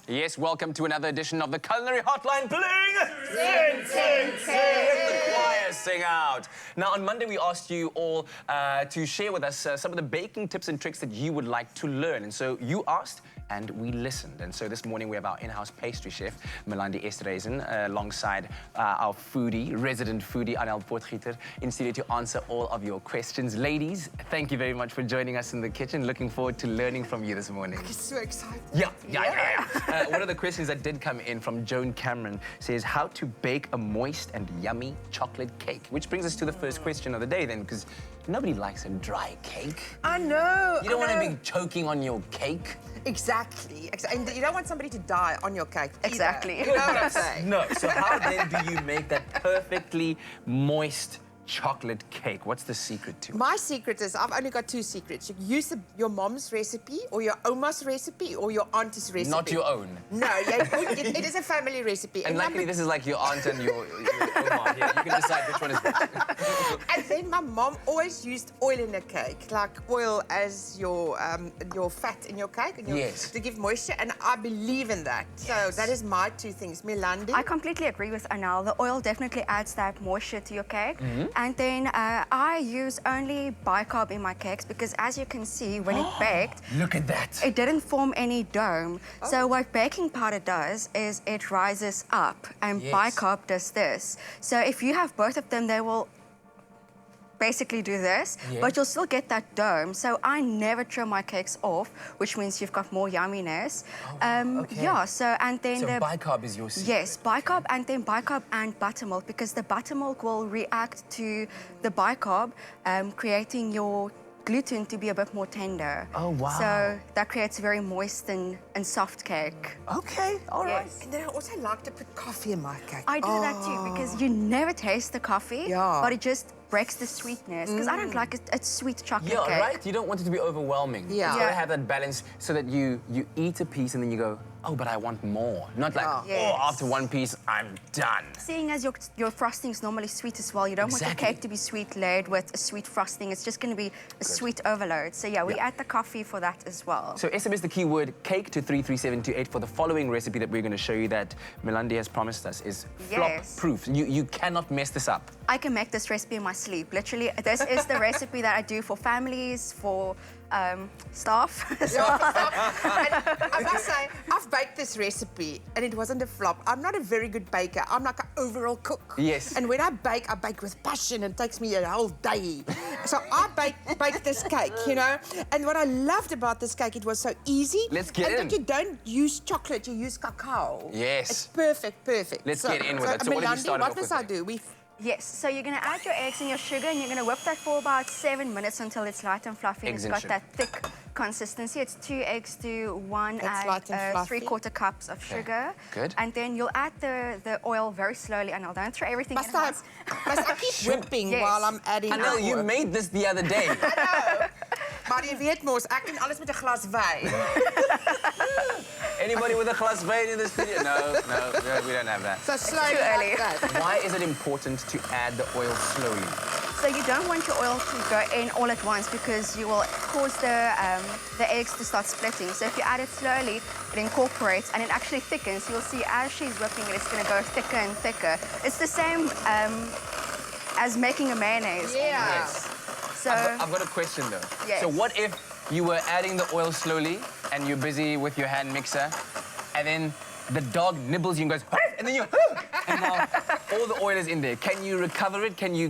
Yes, welcome to another edition of the Culinary Hotline. Bling! Sing, sing, sing! Let the choir sing out. Now, on Monday, we asked you all to share with us some of the baking tips and tricks that you would like to learn. And so you asked, and we listened. And so this morning, we have our in-house pastry chef, Melandie Esterhuizen, alongside our resident foodie, Anél Potgieter, in studio to answer all of your questions. Ladies, thank you very much for joining us in the kitchen. Looking forward to learning from you this morning. I'm so excited. Yeah. One of the questions that did come in from Joan Cameron says, how to bake a moist and yummy chocolate cake? Which brings us to the first question of the day then, because nobody likes a dry cake. I know. You don't want to be choking on your cake. Exactly. And you don't want somebody to die on your cake either. Exactly. You know what I'm saying? No. So how then do you make that perfectly moist chocolate cake? What's the secret to it? My secret is, I've only got two secrets. You use your mom's recipe or your oma's recipe or your auntie's recipe. Not your own. No, it is a family recipe. And luckily this is like your aunt and your oma. Yeah, you can decide which one is which. And then my mom always used oil in the cake, like oil as your fat in your cake, and yes, to give moisture, and I believe in that. Yes. So that is my two things. Melandie? I completely agree with Anél. The oil definitely adds that moisture to your cake. And then I use only bicarb in my cakes because, as you can see, when it baked, look at that. It didn't form any dome. Oh. So what baking powder does is it rises up, and bicarb does this. So if you have both of them, they will basically do this, but you'll still get that dome. So I never trim my cakes off, which means you've got more yumminess. Okay. Yeah, so and then so bicarb is your secret. Yes, bicarb, and then bicarb and buttermilk, because the buttermilk will react to the bicarb, creating your gluten to be a bit more tender. Oh, wow. So that creates a very moist and soft cake. Okay, all right. And then I also like to put coffee in my cake. I do that too, because you never taste the coffee, but it just breaks the sweetness, because I don't like a sweet chocolate cake. Yeah, right? You don't want it to be overwhelming. Yeah. You gotta have that balance so that you eat a piece and then you go, oh, but I want more. Not like, oh, after one piece, I'm done. Seeing as your frosting is normally sweet as well, you don't want the cake to be sweet layered with a sweet frosting. It's just going to be a sweet overload. So yeah, we add the coffee for that as well. So SMS the keyword cake to 33728 for the following recipe that we're going to show you that Melandie has promised us is flop-proof. You cannot mess this up. I can make this recipe in my sleep. Literally, this is the recipe that I do for families, for staff. I must say, I've baked this recipe and it wasn't a flop. I'm not a very good baker. I'm like an overall cook. Yes. And when I bake with passion, and it takes me a whole day. So I baked this cake, you know. And what I loved about this cake, it was so easy. Let's get in. And that you don't use chocolate, you use cacao. Yes. It's perfect. Let's get in with it. So Melandie, what must I do? Yes, so you're going to add your eggs and your sugar, and you're going to whip that for about 7 minutes until it's light and fluffy. Eggs and it's got that thick consistency. It's 2 eggs to 1 and 3/4 cups of sugar. Good. And then you'll add the oil very slowly, and I'll don't throw everything in once. Must I keep whipping while I'm adding Anél, you made this the other day. I know. Maar jy weet mos, ek doen alles met 'n glas wyn. Anybody with a glas wine in the studio? No, we don't have that. So slowly like that. Why is it important to add the oil slowly? So you don't want your oil to go in all at once, because you will cause the eggs to start splitting. So if you add it slowly, it incorporates and it actually thickens. You'll see as she's whipping it, it's going to go thicker and thicker. It's the same as making a mayonnaise. Yeah. Yes. So I've got a question though. Yes. So what if you were adding the oil slowly and you're busy with your hand mixer, and then the dog nibbles you and goes, and then you, and now all the oil is in there. Can you recover it? Do you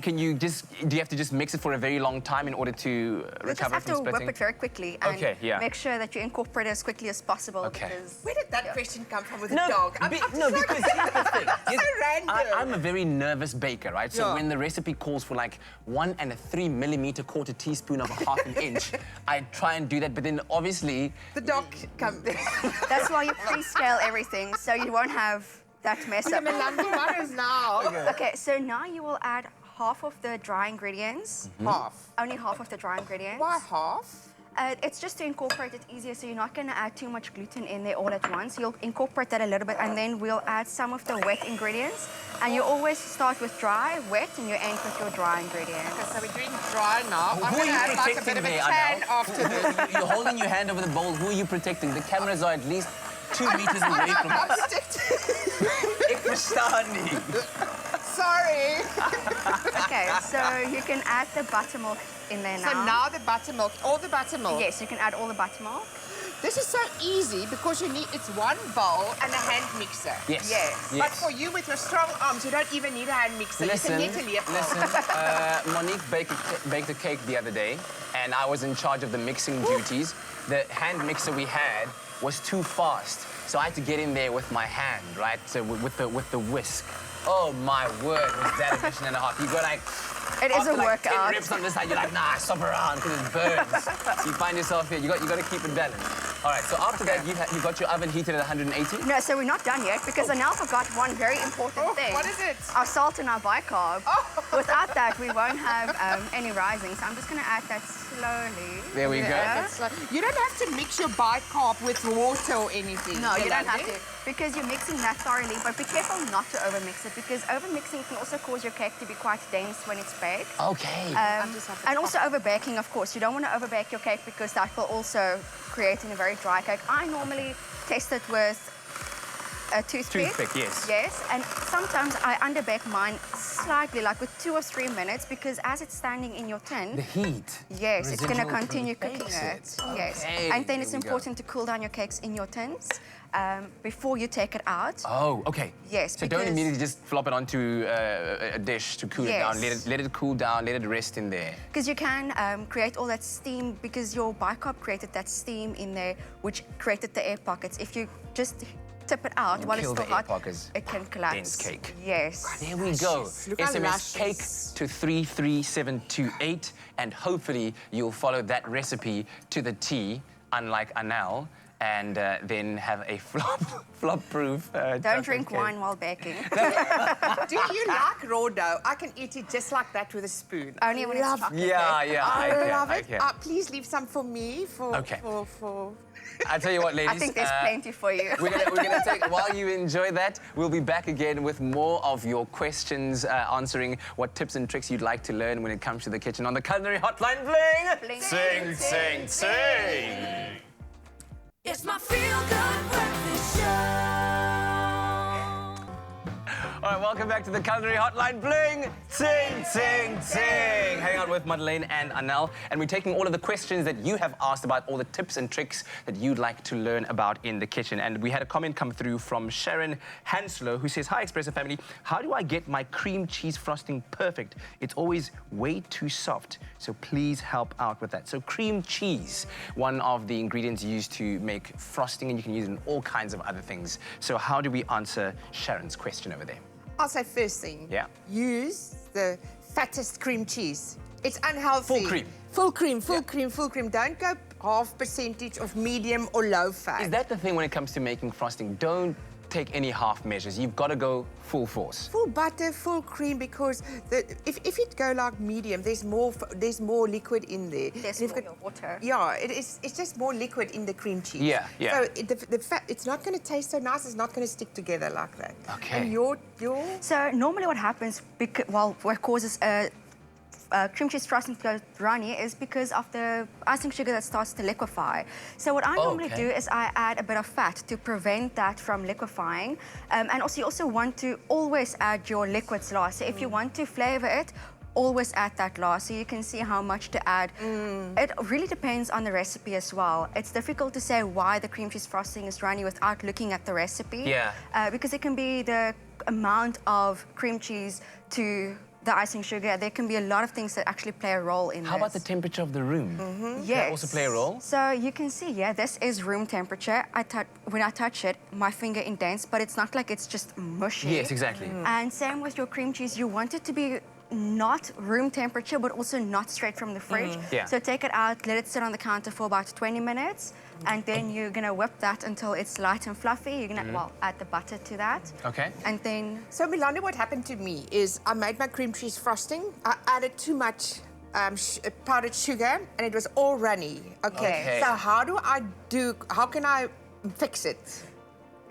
have to just mix it for a very long time in order to recover it from splitting? you just have to whip it very quickly and make sure that you incorporate it as quickly as possible. Okay. Because, where did that question come from with a dog? Because here's the thing. So random. I'm a very nervous baker, right? So when the recipe calls for like 1 3 millimeter quarter teaspoon of a ½ an inch, I try and do that, but then obviously the dog comes. That's why you pre-scale everything, so you won't have that mess up. Melandie, what is now? Okay, so now you will add half of the dry ingredients. Half? Only half of the dry ingredients. Why half? It's just to incorporate it easier, so you're not going to add too much gluten in there all at once. You'll incorporate that a little bit, and then we'll add some of the wet ingredients. And you always start with dry, wet, and you end with your dry ingredients. Okay, so we're doing dry now. Who I'm going to are add you like a bit of a protecting tan there, after this. You're holding your hand over the bowl. Who are you protecting? The cameras are at least 2 meters away from us. Ik verstaan niet. Sorry. Okay, so you can add the buttermilk in there now. So now the buttermilk, all the buttermilk. Yes, you can add all the buttermilk. This is so easy because it's one bowl and a hand mixer. Yes. Yes. But for you with your strong arms, you don't even need a hand mixer. Listen, you can listen. Monique baked a cake the other day, and I was in charge of the mixing duties. The hand mixer we had was too fast, so I had to get in there with my hand, right? So with the whisk. Oh my word, was that a mission and a half? You go like. It is After a like 10 workout. rips on this side, you're like, nah, stop around because it burns. So you find yourself here. You got to keep it balanced. All right. So after that, you got your oven heated at 180. No, so we're not done yet because Anél forgot one very important thing. What is it? Our salt and our bicarb. Without that, we won't have any rising. So I'm just going to add that slowly. There we go. It's like, you don't have to mix your bicarb with water or anything. No, you don't have Melandie. to because you're mixing that thoroughly. But be careful not to overmix it because overmixing can also cause your cake to be quite dense when it's baked. Okay. And also overbaking, of course. You don't want to overbake your cake because that will also create a very dry cake. I normally test it with a toothpick. Toothpick, yes. Yes, and sometimes I underbake mine slightly, like with 2 or 3 minutes, because as it's standing in your tin, The heat. yes, it's going to Residual continue heat cooking bakes it. it. Yes, Okay, and then there it's we go. important to cool down your cakes in your tins before you take it out. Oh, okay. Yes, So don't because- immediately just flop it onto a dish to cool it down. Yes. Let it cool down. Let it rest in there. Because you can create all that steam because your bicarb created that steam in there, which created the air pockets. If you just tip it out while it's kill still the air hot, pockets. it can collapse. Dense cake. Yes. There we go. Look how SMS cake luscious. to 33728, and hopefully you'll follow that recipe to the T, unlike Anél, and then have a flop-proof. Don't drink wine while baking. Do you like raw dough? I can eat it just like that with a spoon. Only when it's Love chocolate. Yeah, cake. yeah. I love it. Okay. Please leave some for me. Okay. For I tell you what, ladies. I think there's plenty for you. We're gonna take, while you enjoy that, we'll be back again with more of your questions, answering what tips and tricks you'd like to learn when it comes to the kitchen on the Culinary Hotline. Bling! Bling. Sing, sing, sing! It's my feel-good breakfast show. All right, welcome back to the Culinary Hotline. Bling! Sing, sing, sing! Hang out with Madeleine and Anél, and we're taking all of the questions that you have asked about, all the tips and tricks that you'd like to learn about in the kitchen. And we had a comment come through from Sharon Hanslow, who says, "Hi, Expressive family. How do I get my cream cheese frosting perfect? It's always way too soft, so please help out with that." So cream cheese, one of the ingredients used to make frosting, and you can use it in all kinds of other things. So how do we answer Sharon's question over there? I'll say first thing. Yeah. Use the fattest cream cheese. It's unhealthy. Full cream. Full cream, full cream, full cream. Don't go half percentage of medium or low fat. Is that the thing when it comes to making frosting? Don't take any half measures. You've got to go full force. Full butter, full cream, because if you go like medium, there's more liquid in there. There's And you've more water. Yeah, it's just more liquid in the cream cheese. Yeah, yeah. So the fat, it's not going to taste so nice. It's not going to stick together like that. Okay. And your So normally what happens, what causes cream cheese frosting to go runny is because of the icing sugar that starts to liquefy. So what I normally Okay. do is I add a bit of fat to prevent that from liquefying. And also you also want to always add your liquids last. So if you want to flavor it, always add that last, so you can see how much to add. It really depends on the recipe as well. It's difficult to say why the cream cheese frosting is runny without looking at the recipe. Yeah. Because it can be the amount of cream cheese to the icing sugar. There can be a lot of things that actually play a role in How about the this. temperature of the room? Yes. That also play a role? So you can see, yeah, this is room temperature. When I touch it, my finger indents, but it's not like it's just mushy. Yes, exactly. And same with your cream cheese. You want it to be not room temperature, but also not straight from the fridge. Yeah. So take it out, let it sit on the counter for about 20 minutes, and then you're gonna whip that until it's light and fluffy. You're gonna, well, add the butter to that. Okay. And then, So, Melandie, what happened to me is I made my cream cheese frosting. I added too much powdered sugar, and it was all runny. Okay. So how can I fix it?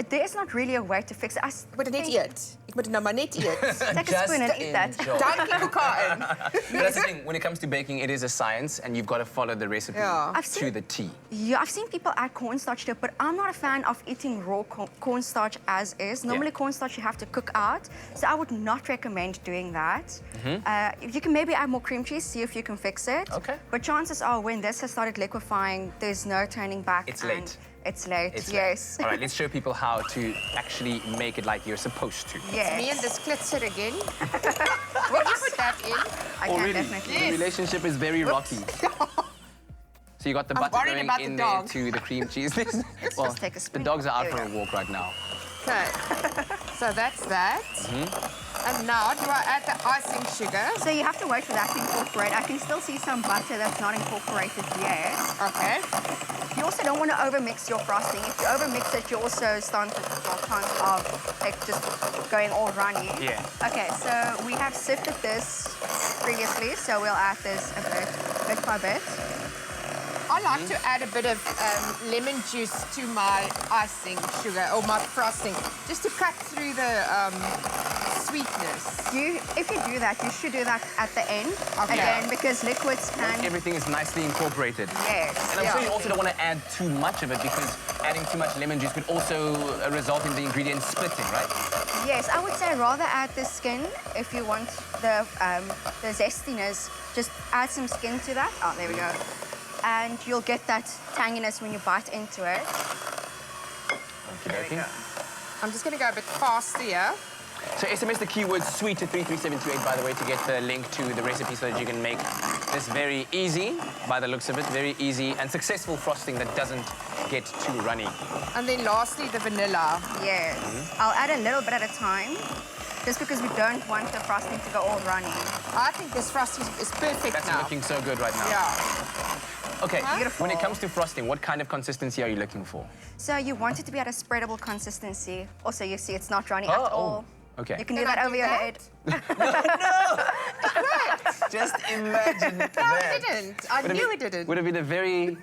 There is not really a way to fix it. Ek moet dit net eet. Ek moet dit nou maar net eet. Take a spoon and eat that. enjoy. Dankie Kokain. But that's the thing, when it comes to baking, it is a science and you've got to follow the recipe Yeah. I've to seen- the T. Yeah, I've seen people add cornstarch to it, but I'm not a fan of eating raw cornstarch as is. Normally, cornstarch you have to cook out, so I would not recommend doing that. You can maybe add more cream cheese, see if you can fix it. Okay. But chances are, when this has started liquefying, there's no turning back. It's and late. It's late, It's yes. All right, let's show people how to actually make it like you're supposed to. Yes. Me and this klitser again. Will you put that in? I can definitely. The relationship is very rocky. So you got the I'm butter worried going about the in there dog. to the cream cheese. Well, just take a the spoon. dogs are out There for we a walk right now. Okay. So that's that. And now do I add the icing sugar? So you have to wait for that to incorporate. I can still see some butter that's not incorporated yet. Okay. You also don't want to overmix your frosting. If you overmix it, you also stand a chance of it just going all runny. Yeah. Okay, so we have sifted this previously, so we'll add this a bit by bit. I like to add a bit of lemon juice to my icing sugar or my frosting, just to cut through the sweetness. If you do that, you should do that at the end. Okay. Again, because liquids can... Everything is nicely incorporated. Yes. And I'm sure you Yeah. also don't want to add too much of it because adding too much lemon juice could also result in the ingredients splitting, right? Yes, I would say rather add the skin if you want the zestiness. Just add some skin to that. Oh, there we go. And you'll get that tanginess when you bite into it. Okay. I'm just going to go a bit fast here. So SMS the keyword sweet to 33728, by the way, to get the link to the recipe so that you can make this very easy, by the looks of it, very easy and successful frosting that doesn't get too runny. And then lastly, the vanilla. Yes. I'll add a little bit at a time, just because we don't want the frosting to go all runny. I think this frosting is perfect That's now. looking so good right now. Yeah. Okay, Beautiful. when it comes to frosting, what kind of consistency are you looking for? So you want it to be at a spreadable consistency. Also, you see it's not runny at all. Okay. You can do Can I that do over your that? head. Just imagine No, I didn't. I knew it didn't. Would have been a very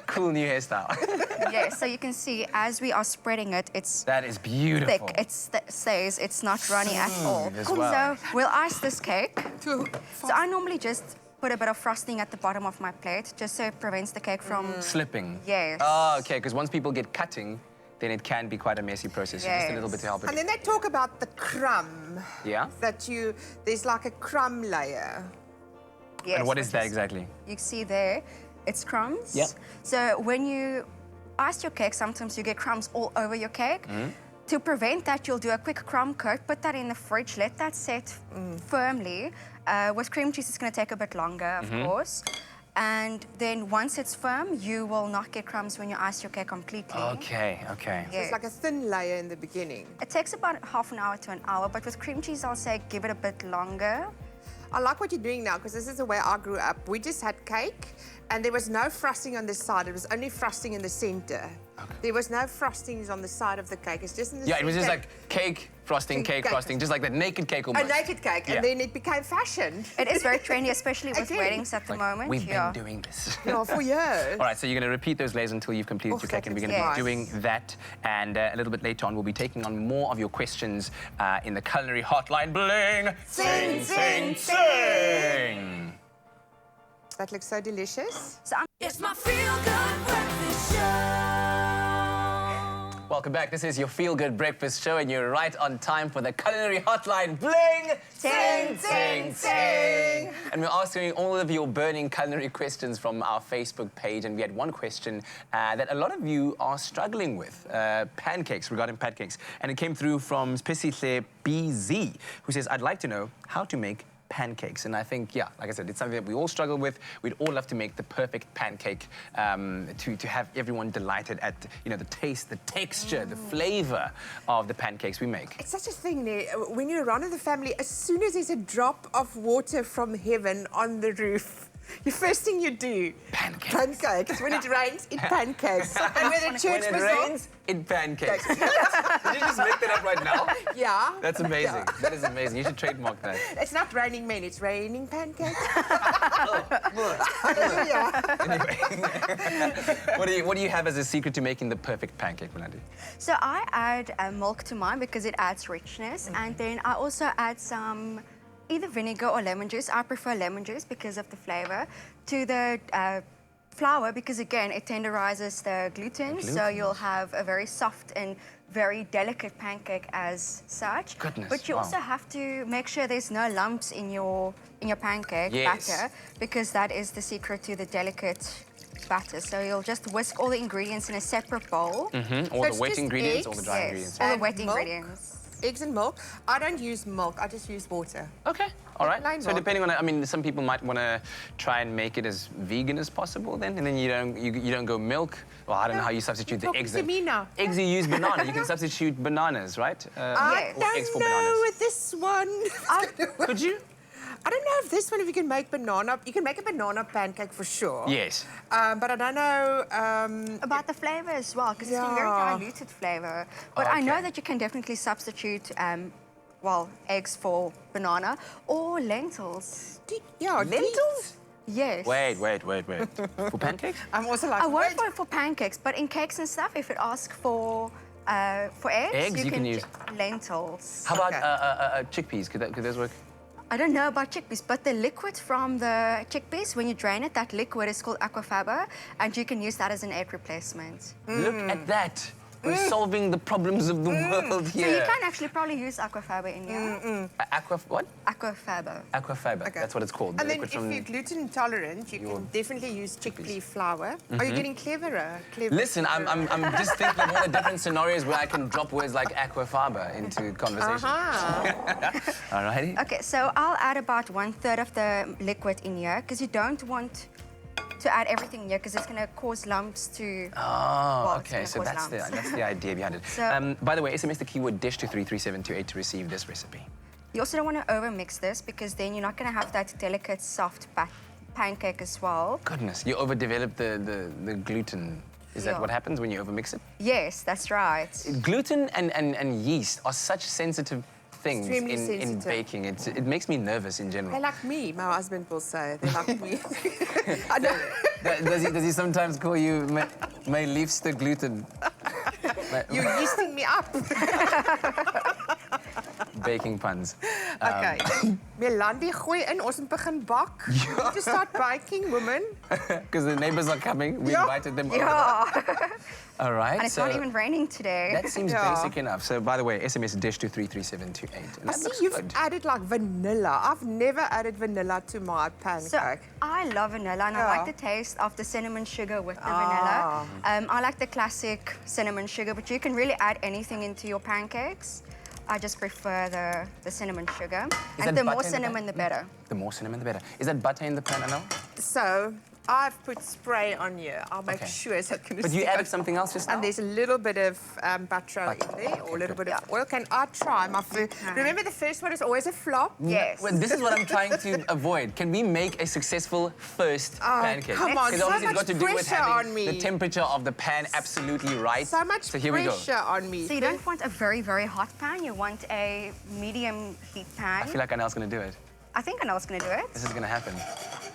cool new hairstyle. Yes, so you can see as we are spreading it, it's That is beautiful. thick. It stays. It's not runny at all. as well. So we'll ice this cake. Too So I normally just put a bit of frosting at the bottom of my plate, just so it prevents the cake from... Slipping. Yes. Oh, okay, because once people get cutting, then it can be quite a messy process. So just a little bit to help it. And then they talk about the crumb. Yeah? There's like a crumb layer. Yes, And what is which that exactly? You see there, it's crumbs. Yep. So when you ice your cake, sometimes you get crumbs all over your cake. To prevent that, you'll do a quick crumb coat, put that in the fridge, let that set firmly. With cream cheese, it's going to take a bit longer, of course. And then once it's firm, you will not get crumbs when you ice your cake completely. Okay, okay. Yeah. It's like a thin layer in the beginning. It takes about half an hour to an hour, but with cream cheese, I'll say give it a bit longer. I like what you're doing now because this is the way I grew up. We just had cake and there was no frosting on the side. It was only frosting in the center. Okay. There was no frostings on the side of the cake. It's just in the Yeah, center. it was just like cake, frosting, cake, Cake. frosting, just like that naked cake almost. a naked cake. Yeah. And then it became fashion. It is very trendy, especially with Again. weddings at the moment. We've yeah. been doing this. Yeah, for years. All right, so you're going to repeat those layers until you've completed Oh, your cake, and we're that going to looks be nice. doing that. And a little bit later on, we'll be taking on more of your questions in the Culinary Hotline. Bling! Sing, sing, sing! That looks so delicious. So I'm It's my feel-good breakfast show. Welcome back. This is your Feel Good Breakfast Show, and you're right on time for the Culinary Hotline. Bling! Sing, sing, sing. And we're answering all of your burning culinary questions from our Facebook page. And we had one question that a lot of you are struggling with, pancakes, regarding pancakes. And it came through from Spesihle BZ, who says, I'd like to know how to make pancakes. And I think, yeah, like I said, it's something that we all struggle with. We'd all love to make the perfect pancake to have everyone delighted at, you know, the taste, the texture, the flavor of the pancakes we make. It's such a thing, when you're around in the family, as soon as there's a drop of water from heaven on the roof, the first thing you do, Pancakes. pancakes. When it rains, it pancakes. And when the church When it bazaar, rains, it pancakes. Did you just make that up right now? yeah. That's amazing. Yeah. That is amazing. You should trademark that. It's not raining men, it's raining pancakes. Anyway, what do you have as a secret to making the perfect pancake, Melandie? So I add milk to mine because it adds richness, and then I also add some either vinegar or lemon juice. I prefer lemon juice because of the flavor. To the flour, because again, it tenderizes the gluten, so you'll have a very soft and very delicate pancake as such. Goodness, but you also have to make sure there's no lumps in your pancake batter, because that is the secret to the delicate batter. So you'll just whisk all the ingredients in a separate bowl. All the wet ingredients, all the dry ingredients. All the And wet milk? ingredients. Eggs and milk. I don't use milk. I just use water. Okay, all right. Plain So milk. depending on, I mean, some people might want to try and make it as vegan as possible then, and then you don't go milk. Well, I don't know how you substitute the Talking eggs. to me now. Eggs you use banana. You can substitute bananas, right? I or eggs for don't know bananas. with this one. Could you? I don't know if this one, if you can make banana. You can make a banana pancake for sure. Yes. But I don't know. About the flavor as well, because it's a very Yeah. diluted flavor. But I know Okay. that you can definitely substitute, well, eggs for banana or lentils. Yeah, Lentils? Yes. Wait. For pancakes? I'm also like, I won't wait. for pancakes, but in cakes and stuff, if it asks for eggs, Eggs, you can use- lentils. How about Okay. chickpeas? Could those work? I don't know about chickpeas, but the liquid from the chickpeas, when you drain it, that liquid is called aquafaba, and you can use that as an egg replacement. Look at that. We're solving the problems of the world So here. you can actually probably use aquafaba in here. What? Aquafaba. Aquafaba. Okay. That's what it's called. the And then liquid if from- you're gluten intolerant, you can definitely use chickpea flour. Are you getting cleverer? Listen, I'm just thinking of all the different scenarios where I can drop words like aquafaba into conversation. All righty. Okay, so I'll add about 1/3 of the liquid in here, because you don't want to add everything here, because it's going to cause lumps to... Oh, it's okay. gonna So cause that's lumps. the idea behind it. So- By the way, SMS the keyword dish to 33728 to receive this recipe. You also don't want to overmix this, because then you're not going to have that delicate, soft pancake as well. Goodness, you overdevelop the gluten. Is that Yeah. what happens when you overmix it? Yes, that's right. Gluten and yeast are such sensitive things Extremely in sensitive. baking. It makes me nervous in They're general. like me, my husband will say. They're like me. I know. Does he sometimes call you my liefste gluten? You're yeasting me up. Baking puns. Okay. Melandie, gooi in. Ons moet begin bak. You need to start baking, woman. Because the neighbors are coming. We Yeah. invited them over. Yeah. All right. And it's not even raining today. That seems Yeah. basic enough. So, by the way, SMS dish to 33728. And I that looks see you've good. added like vanilla. I've never added vanilla to my pancake. So I love vanilla, and I Yeah. like the taste of the cinnamon sugar with the Ah. vanilla. I like the classic cinnamon sugar, but you can really add anything into your pancakes. I just prefer the cinnamon sugar. that And the more butter in the cinnamon, the better. The more cinnamon, the better. Is that butter in the pan, Anél? So I've put spray on here. I'll make Okay. sure so it can But you stick added on. something else just now? And there's a little bit of butter in there, or a little bit of oil. Can I try my food? Remember, the first one is always a flop. Yes. Well, this is what I'm trying to avoid. Can we make a successful first pancake? come on, Because so obviously it's much got to do with pressure having on me. the temperature of the pan absolutely right. So much So here we go. pressure on me. So you don't want a very, very hot pan. You want a medium heat pan. I feel like Anél's going to do it. I think Anél's going to do it. This is going to happen.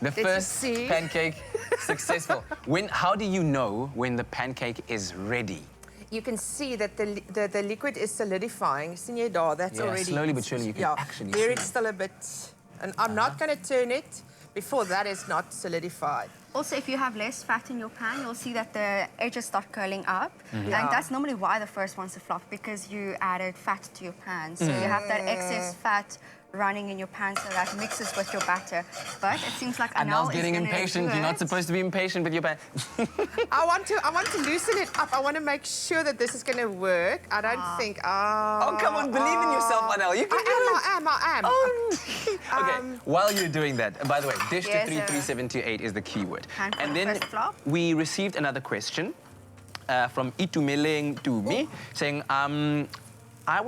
The just first see. pancake successful. How do you know when the pancake is ready? You can see that the liquid is solidifying. Sien jy daar? That's Yeah, already... slowly but surely you can actually There see it's it. still a bit... And I'm not going to turn it before that is not solidified. Also, if you have less fat in your pan, you'll see that the edges start curling up. Yeah. And that's normally why the first one's a flop, because you added fat to your pan. So you have that excess fat running in your pan, so that mixes with your batter. But it seems like Anél Anél's is getting gonna impatient. do You're not it. supposed to be impatient with your pan. I want to loosen it up. I want to make sure that this is going to work. I don't think... Oh, come on, believe in yourself, Anél. You can do it. I am. Okay, while you're doing that, by the way, dish to Yes, 33728 is the keyword. Time for And the then first flop. we received another question from Itumeleng to me saying, I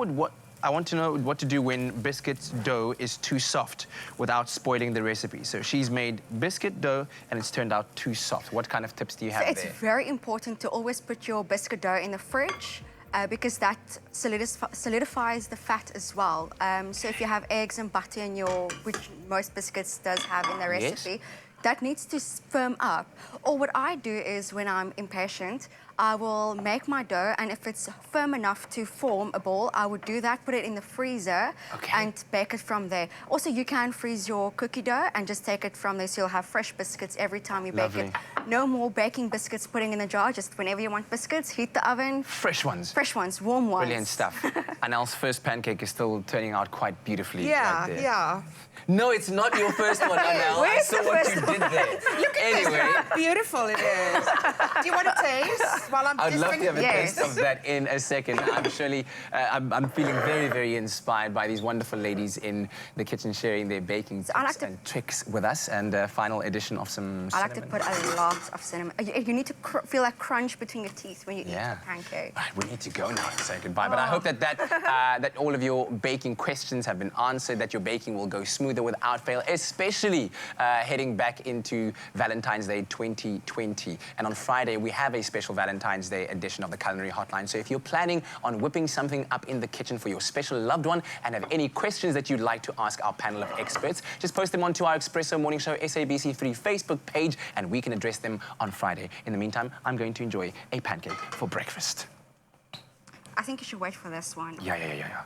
want to know what to do when biscuit dough is too soft without spoiling the recipe. So she's made biscuit dough and it's turned out too soft. What kind of tips do you So have it's there? very important to always put your biscuit dough in the fridge, because that solidifies the fat as well. So if you have eggs and butter in which most biscuits does have in the Yes. recipe, that needs to firm up. Or what I do is when I'm impatient, I will make my dough, and if it's firm enough to form a ball, I would do that, put it in the freezer, and bake it from there. Also, you can freeze your cookie dough and just take it from there, so you'll have fresh biscuits every time you bake it. No more baking biscuits putting in the jar, just whenever you want biscuits, heat the oven. Fresh ones. Fresh ones, warm ones. Brilliant stuff. Anel's first pancake is still turning out quite beautifully. Yeah, right there. yeah. No, it's not your first one, Anel. I Where's saw the what first you did there. Look at how beautiful it is. Do you want to taste while I'm I'd just love to have a Yes. taste of that in a second. I'm feeling very, very inspired by these wonderful ladies in the kitchen sharing their baking tips and tricks with us, and a final edition of some I like to cinnamon. put a lot of cinnamon. You need to feel that crunch between your teeth when you eat the pancake. Right, we need to go now and say goodbye. But I hope that all of your baking questions have been answered, that your baking will go smoother without fail, especially heading back into Valentine's Day 2020. And on Friday, we have a special Valentine's Day edition of the Culinary Hotline. So if you're planning on whipping something up in the kitchen for your special loved one and have any questions that you'd like to ask our panel of experts, just post them onto our Espresso Morning Show SABC3 Facebook page, and we can address them on Friday. In the meantime, I'm going to enjoy a pancake for breakfast. I think you should wait for this one. Yeah.